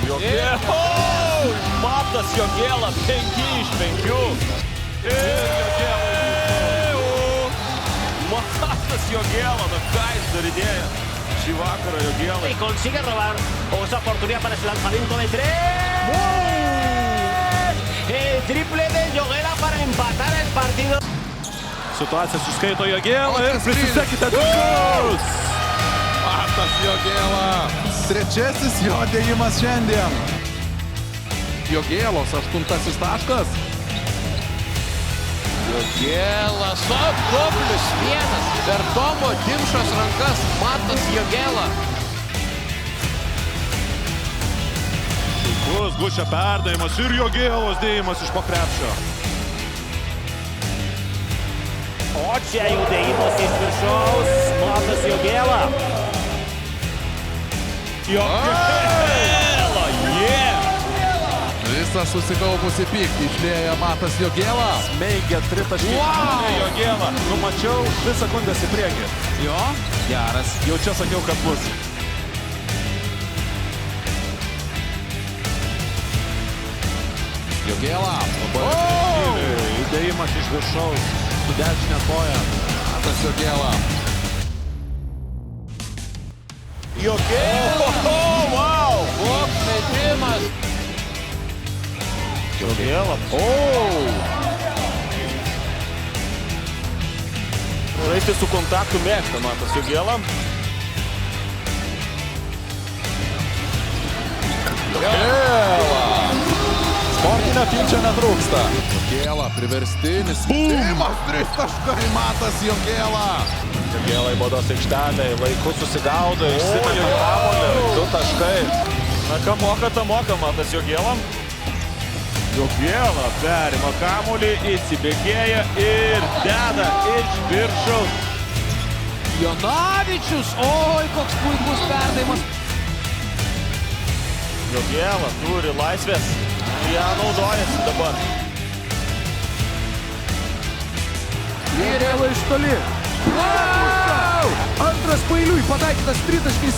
Jogėla. Matas Jogėla, 5 iš 5. Matas Jogėla, ką jis darinėja šį vakarą Jogėlai. Consigue robar otra oportunidad para ese lanzamiento de 3. El triple de Jogėla para empatar el partido. Situacija suskaito Jogėla ir prisisekite taškus. Matas Jogėla. Trečiasis jo dėjimas šiandien. Jogėlos 8. taškas. Jogėla, +1 per Tomo Dimšos rankas Matas Jogėla. Puikus Gučio perdavimas ir Jogėlos dėjimas iš po krepšio. O čia jau dėjimas iš viršaus. Matas Jogėla. Jogėla, Visą susikaupusi pyktį išlieja Matas Jogėla. Smeigia tritaškį. Jogėla, numačiau 2 sekundės į priekį. Jo, geras. Jau čia sakiau, kad bus. Jogėla. Įdėjimas iš viršaus su dešinė koja. Matas Jogėla. Jogėla, wow! Koks metimas. Jogėla, Žaisti su kontaktu mėgsta Matas Jogėla. Jogėla. Sportinio pykčio netrūksta. Jogėla priverstinis. Metimas 3 taškai Matas Jogėla. Jogėla į baudos aikštelę, laiku susigaudo, išsimeta kamuolį, 2 taškai. Na ką moka, tą moka Matas Jogėla. Jogėla perima kamuolį, įsibėgėja ir deda iš viršaus. Jonavičius, oi, koks puikus perdavimas. Jogėla turi laisvės, ją naudojasi dabar. Jogėla iš toli. Antras pailiui pataikytas tritaškis.